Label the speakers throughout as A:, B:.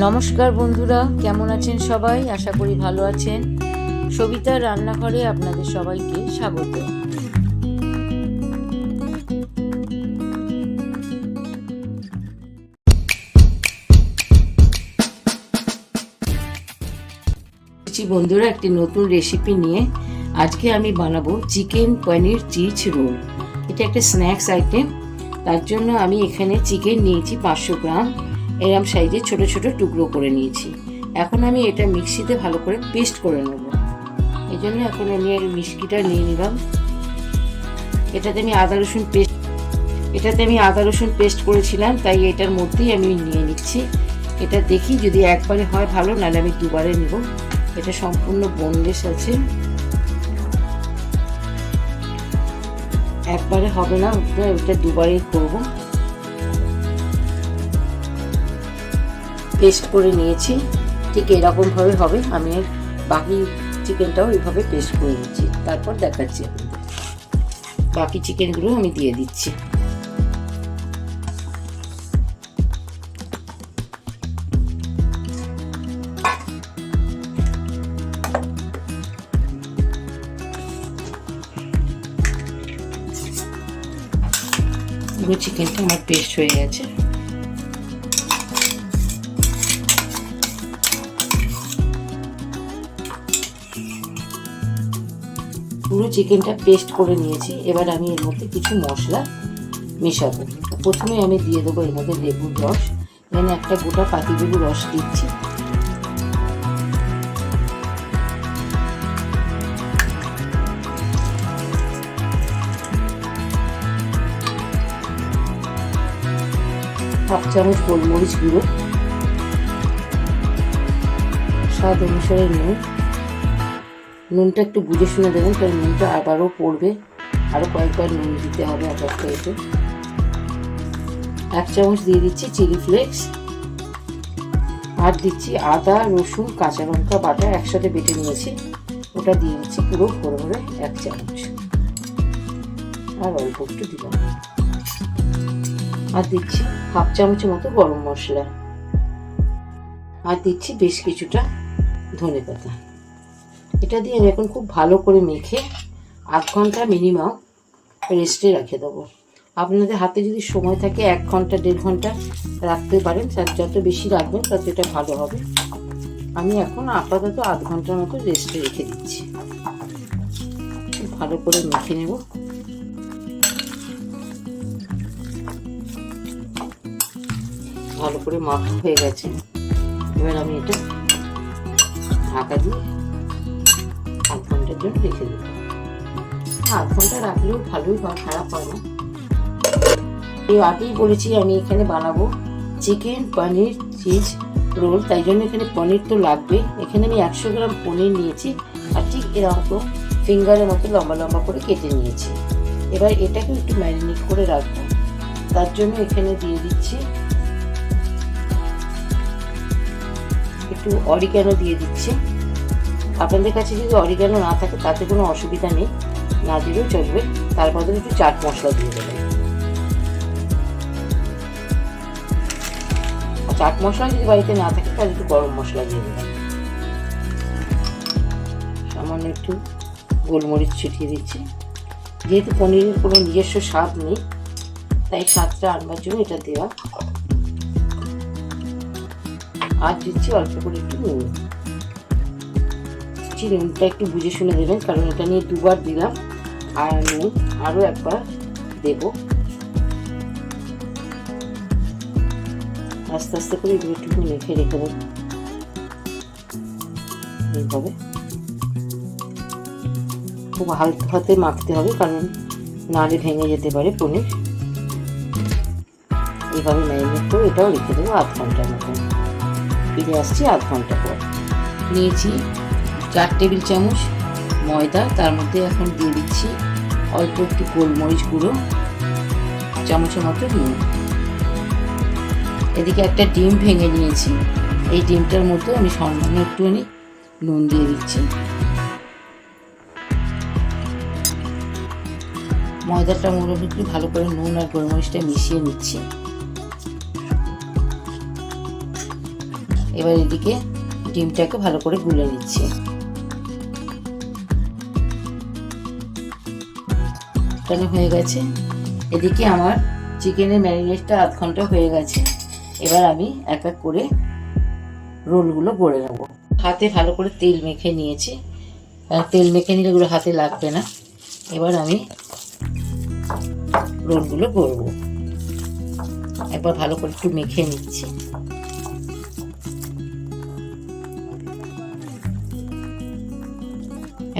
A: নমস্কার বন্ধুরা, কেমন আছেন সবাই? আশা করি ভালো আছেন। সবিতার রান্নাঘরে আপনাদের সবাইকে স্বাগত। বন্ধুরা, একটি নতুন রেসিপি নিয়ে আজকে আমি বানাবো চিকেন পনির চিজ রোল। এটা একটা স্ন্যাক্স আইটেম। তার জন্য আমি এখানে চিকেন নিয়েছি 500 গ্রাম, এরম সাইজে ছোট ছোট টুকরো করে নিয়েছি। এখন আমি এটা মিক্সিতে ভালো করে পেস্ট করে নেব। এই জন্য এখন আমি মিক্সিটা নিয়ে নিলাম। এটাতে আমি আদা রসুন পেস্ট করেছিলাম, তাই এটার মধ্যেই আমি নিয়ে নিচ্ছি। এটা দেখি যদি একবারে হয় ভালো, নাহলে আমি দুবারে নেব। এটা সম্পূর্ণ বোনলেস আছে, একবারে হবে না, ওটা দুবারেই করব। পেস্ট করে নিয়েছি, ঠিক এরকম ভাবে হবে। আমি বাকি চিকেনটাও এইভাবে পেস্ট করে নিচ্ছি, তারপর দেখাচ্ছি আপনাদের। বাকি চিকেনগুলো আমি দিয়ে দিচ্ছি। পুরো চিকেনটা আমার পেস্ট হয়ে গেছে। পুরো চিকেনটা পেস্ট করে নিয়েছি। এবার আমি এর মধ্যে কিছু মশলা মেশাবো। প্রথমে আমি দিয়ে দেবো এর মধ্যে লেবুর রস। এখানে একটা গোটা পাতিলেবুর রস দিচ্ছি। হাফ চামচ গোলমরিচ গুঁড়ো, স্বাদ অনুসারে নুনটা একটু বুঝে শুনে দেবেন, কারণ নুনটা আবারও পড়বে, আরও কয়েকবার নুন দিতে হবে এক একটা এতে। 1 চামচ দিয়ে দিচ্ছি চিলি ফ্লেক্স, আর দিচ্ছি আদা রসুন কাঁচা লঙ্কা বাটা একসাথে বেটে নিয়েছি, ওটা দিয়ে দিচ্ছি পুরো ভরে 1 চামচ, আর অল্প একটু দিলাম। আর দিচ্ছি হাফ চামচের মতো গরম মশলা, আর দিচ্ছি বেশ কিছুটা ধনেপাতা। এটা দিয়ে আমি এখন খুব ভালো করে মেখে 8 ঘন্টা মিনিমাম রেস্টে রেখে দেবো। আপনাদের হাতে যদি সময় থাকে 1 ঘন্টা 1.5 ঘন্টা রাখতে পারেন, যত বেশি রাখবেন তত এটা ভালো হবে। আমি এখন আপাতত 8 ঘন্টার মতো রেস্টে রেখে দিচ্ছি। খুব ভালো করে মেখে নেব। ভালো করে মাখা হয়ে গেছে। এবার আমি এটা ঢাকা দিয়ে 8 ঘন্টার জন্য রেখে দেবো। 8 ঘন্টা রাখলেও ভালোই হয়, খারাপ হয় না। এই আগেই বলেছি আমি এখানে বানাবো চিকেন পনির চিজ রোল, তাই জন্য এখানে পনির তো লাগবে। এখানে আমি 100 গ্রাম পনির নিয়েছি, আর ঠিক এরকম ফিঙ্গারের মতো লম্বা লম্বা করে কেটে নিয়েছি। এবার এটাকে একটু ম্যারিনেট করে রাখবো। তার জন্য এখানে দিয়ে দিচ্ছি একটু অরিগ্যানো দিয়ে দিচ্ছি। আপনাদের কাছে যদি অরিগ্যানো না থাকে তাতে কোনো অসুবিধা নেই, না দিলেও চলবে। তার বদলে একটু চাট মশলা দিয়ে দেবেন। চাট মশলা যদি বাড়িতে না থাকে তাহলে একটু গরম মশলা দিয়ে দেবেন। সামান্য একটু গোলমরিচ ছিটিয়ে দিচ্ছি। যেহেতু পনিরের কোনো নিজস্ব স্বাদ নেই, তাই স্বাদটা আনবার জন্য এটা দেওয়া। আর দিচ্ছি অল্প করে একটু নুন। নুনটা একটু বুঝে শুনে দেবেন, কারণ এটা নিয়ে 2 বার দিলাম, আর নুন আরও 1 বার দেব। আস্তে আস্তে করে এগুলো একটু মেখে রেখে দেবো। এইভাবে খুব হালকা হাতে মাখতে হবে, কারণ নাড়ে ভেঙে যেতে পারে পনির। এইভাবে ম্যারিনেট করে এটাও রেখে দেবো 8 ঘন্টার মতো। ফিরে আসছি 8 ঘন্টা পর। নিয়েছি 4 টেবিল চামচ ময়দা, তার মধ্যে এখন দিয়ে দিচ্ছি অল্প একটু গোলমরিচ গুঁড়ো, চামচের মতো নুন। এদিকে একটা ডিম ভেঙে নিয়েছি, এই ডিমটার মধ্যে আমি সামান্য একটুখানি নুন দিয়ে দিচ্ছি। ময়দাটা মোটামুটি ভালো করে নুন আর গোলমরিচটা মিশিয়ে নিচ্ছি। এবার এদিকে ডিমটাকে ভালো করে গুলে নিচ্ছি। হয়ে গেছে। এদিকে আমার চিকেনের ম্যারিনেটটা আধ ঘন্টা হয়ে গেছে। এবার আমি এক এক করে রোলগুলো গড়ে নেব। হাতে ভালো করে তেল মেখে নিয়েছি, তেল মেখে নিলে এগুলো হাতে লাগবে না। এবার আমি রোলগুলো গড়ব। একবার ভালো করে একটু মেখে নিচ্ছি।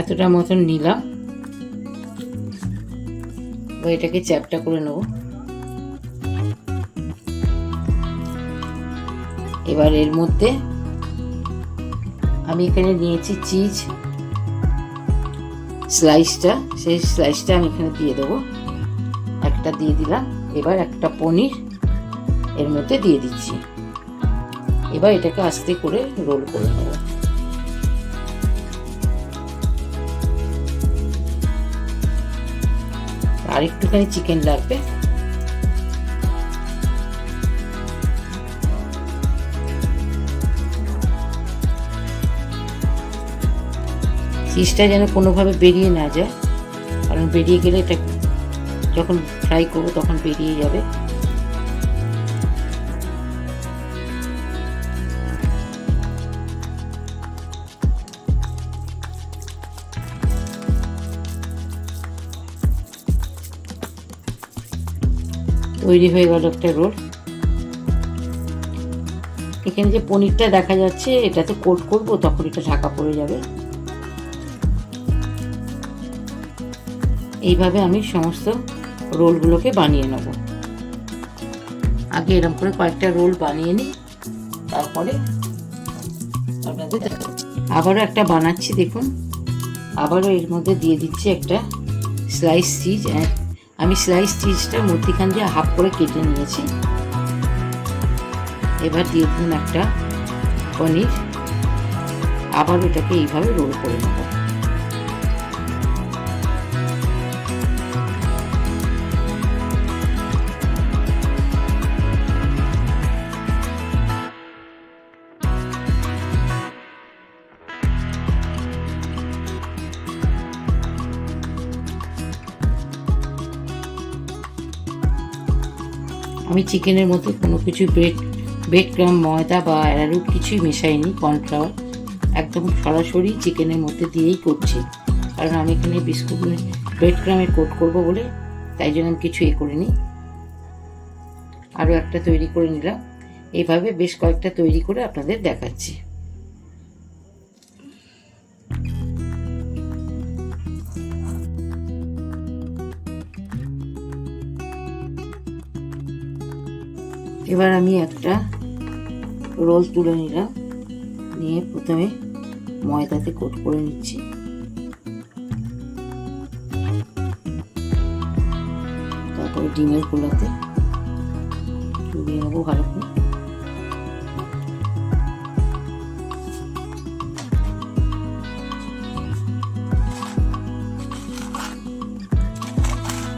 A: এতটা মতন নিলাম। এটাকে চ্যাপটা করে নেব। এবার এর মধ্যে আমি এখানে নিয়েছি চিজ স্লাইসটা, সেই স্লাইসটা আমি এখানে দিয়ে দেবো। একটা দিয়ে দিলাম। এবার একটা পনির এর মধ্যে দিয়ে দিচ্ছি। এবার এটাকে আস্তে করে রোল করে নেব। আর একটুখানি চিকেন লাগবে। চিজটা যেন কোনোভাবে বেরিয়ে না যায়, কারণ বেরিয়ে গেলে এটা যখন ফ্রাই করবো তখন বেরিয়ে যাবে। তৈরি হয়ে গেল একটা রোল। এখানে যে পনিরটা দেখা যাচ্ছে এটাতে কোট করবো, তখন এটা ঢাকা পড়ে যাবে। এইভাবে আমি সমস্ত রোলগুলোকে বানিয়ে নেব। আগে এরকম করে কয়েকটা রোল বানিয়ে নিই, তারপরে আপনাদের আবারও একটা বানাচ্ছি। দেখুন, আবারও এর মধ্যে দিয়ে দিচ্ছি একটা স্লাইস চিজ। আমি স্লাইস চিজটা মধ্যিখান দিয়ে হাফ করে কেটে নিয়েছি। এবার দিয়ে দিন একটা পনির। আবার এটাকে এইভাবে রোল করে নেব। আমি চিকেনের মধ্যে কোনো কিছু ব্রেড ক্রাম্ব, ময়দা বা অ্যারারুট কিছুই মেশাইনি, কর্নফ্লাওয়ার একদম সরাসরি চিকেনের মধ্যে দিয়েই করছি। কারণ আমি এখানে বিস্কুট ব্রেড ক্রাম্বের কোট করবো বলে, তাই জন্য আমি কিছু করিনি। আরও একটা তৈরি করে নিলাম। এইভাবে বেশ কয়েকটা তৈরি করে আপনাদের দেখাচ্ছি। এবার আমি একটা রোল তুলে নিলাম, নিয়ে প্রথমে ময়দাতে কোট করে নিচ্ছি। তারপরে ডিমের গোলাতে চুবিয়ে নেবো ভালো করে।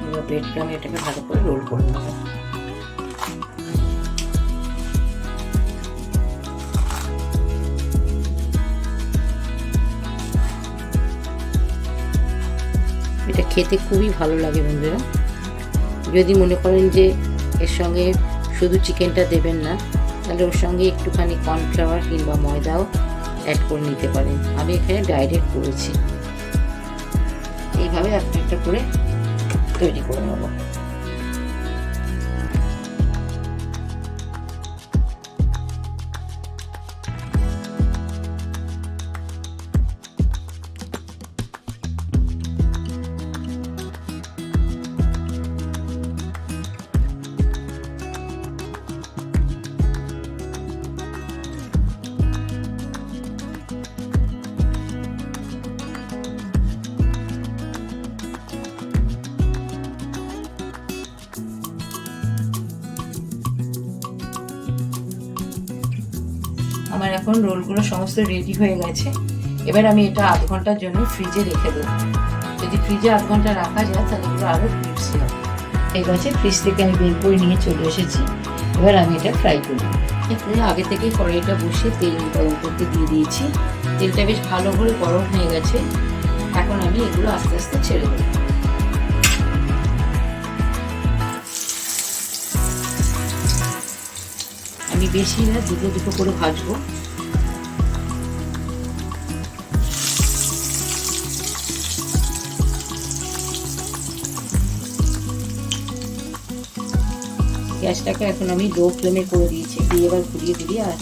A: এবার ব্রেড ক্রাম্ব এটাকে ভালো করে রোল করে নেবো। এটা খেতে খুবই ভালো লাগে বন্ধুরা। যদি মনে করেন যে এর সঙ্গে শুধু চিকেনটা দেবেন না, তাহলে ওর সঙ্গে একটুখানি কর্নফ্লাওয়ার কিংবা ময়দাও অ্যাড করে নিতে পারেন। আমি এখানে ডাইরেক্ট করেছি। এইভাবে একটা একটা করে তৈরি করে নেব। আমার এখন রোলগুলো সমস্ত রেডি হয়ে গেছে। এবার আমি এটা আধ ঘন্টার জন্য ফ্রিজে রেখে দেবো। যদি ফ্রিজে আধ ঘন্টা রাখা যায় তাহলে এগুলো আরও ক্রিস্পি হবে। ঠিক আছে, ফ্রিজ থেকে আমি বের করে নিয়ে চলে এসেছি। এবার আমি এটা ফ্রাই করি। এখানে আগে থেকে কড়াইটা বসে তেল গরম করতে দিয়ে দিয়েছি। তেলটা বেশ ভালো করে গরম হয়ে গেছে। এখন আমি এগুলো আস্তে আস্তে ছেড়ে দেব। আমি বেশি না, দুটো দুটো করে ভাজবো। গ্যাসটাকে এখন আমি লো ফ্লেমে করে দিয়েছি, দিয়ে এবার ঘুরিয়ে ঘুরিয়ে আর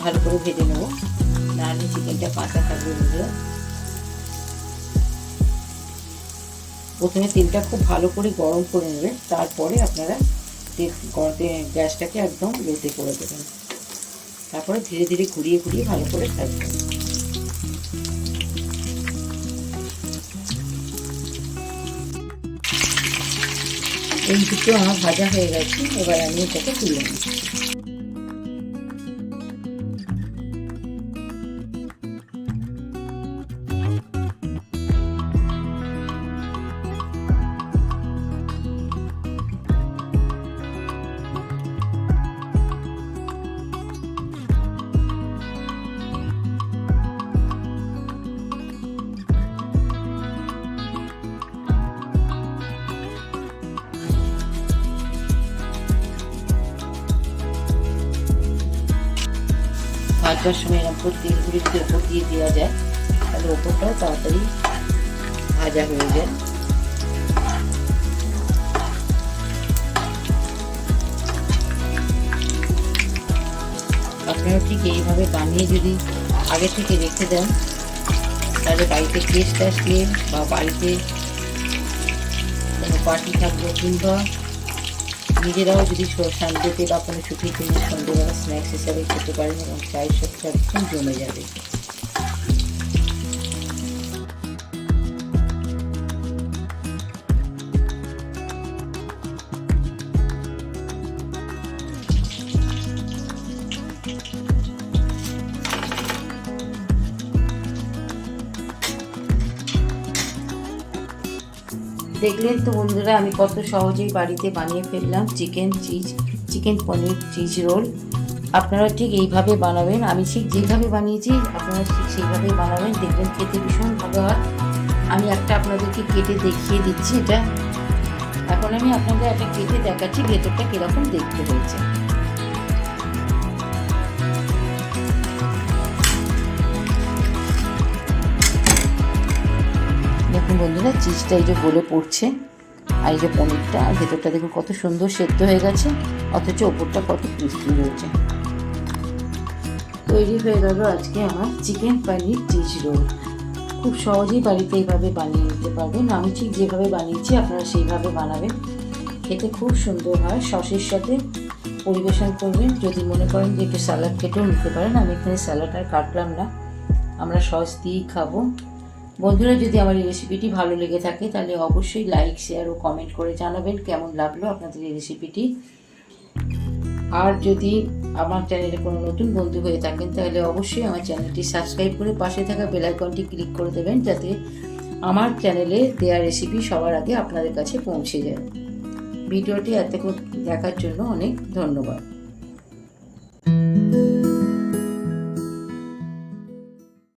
A: ভালো করে ভেজে নেবো, নাহলে চিকেনটা কাঁচা থাকবে। বন্ধুরা, প্রথমে তেলটা খুব ভালো করে গরম করে নেবেন, তারপরে আপনারা গ্যাসটাকে একদম লোতে করে দেবেন, তারপরে ধীরে ধীরে ঘুরিয়ে ঘুরিয়ে ভালো করে ভাজবেন। এই দুটো আমার ভাজা হয়ে গেছে, এবার আমি এটাকে তুলে নিই। ভাজবার সময় এরকম তেলগুলি যদি ওপর দিয়ে দেওয়া যায়, তাহলে ওপরটাও তাড়াতাড়ি ভাজা হয়ে যায়। আপনারা ঠিক এইভাবে বানিয়ে যদি আগে থেকে রেখে দেন, তাহলে বাড়িতে গেস্ট আসলে বা বাড়িতে কোনো পার্টি থাকবে, কিংবা নিজেরাও যদি সানডেতে বা কোনো ছুটির দিনে সন্ধ্যেবেলা স্ন্যাক্স হিসাবে খেতে পারেন, এবং চায়ের সাথে একদম জমে যাবে। দেখলেন তো বন্ধুরা, আমি কত সহজেই বাড়িতে বানিয়ে ফেললাম চিকেন পনির চিজ রোল। আপনারা ঠিক এইভাবে বানাবেন, আমি ঠিক যেভাবে বানিয়েছি আপনারা ঠিক সেইভাবেই বানাবেন, দেখবেন খেতে ভীষণ ভালো হয়। আমি একটা আপনাদেরকে কেটে দেখিয়ে দিচ্ছি। এটা এখন আমি আপনাদের একটা কেটে দেখাচ্ছি ভেতরটা কীরকম দেখতে হয়েছে। দেখুন বন্ধুরা, চিজটা এই যে গলে পড়ছে, আর এই যে পনিরটা, আর ভেতরটা দেখুন কত সুন্দর সেদ্ধ হয়ে গেছে, অথচ ওপরটা কত ক্রিস্পি হয়েছে। তৈরি হয়ে গেল আজকে আমার চিকেন পনির চিজ রোল। খুব সহজেই বাড়িতে এইভাবে বানিয়ে নিতে পারবেন। আমি ঠিক যেভাবে বানিয়েছি আপনারা সেইভাবে বানাবেন, খেতে খুব সুন্দর হয়। সসের সাথে পরিবেশন করবেন। যদি মনে করেন যে একটু স্যালাড কেটেও নিতে পারেন, আমি এখানে স্যালাড আর কাটলাম না, আমরা সস দিয়েই খাবো। বন্ধুরা, যদি আমার এই রেসিপিটি ভালো লেগে থাকে তাহলে অবশ্যই লাইক, শেয়ার ও কমেন্ট করে জানাবেন কেমন লাগলো আপনাদের এই রেসিপিটি। আর যদি আমার চ্যানেলে কোনো নতুন বন্ধু হয়ে থাকেন তাহলে অবশ্যই আমার চ্যানেলটি সাবস্ক্রাইব করে পাশে থাকা বেল আইকনটি ক্লিক করে দেবেন, যাতে আমার চ্যানেলে দেওয়া রেসিপি সবার আগে আপনাদের কাছে পৌঁছে যায়। ভিডিওটি এতক্ষণ দেখার জন্য অনেক ধন্যবাদ।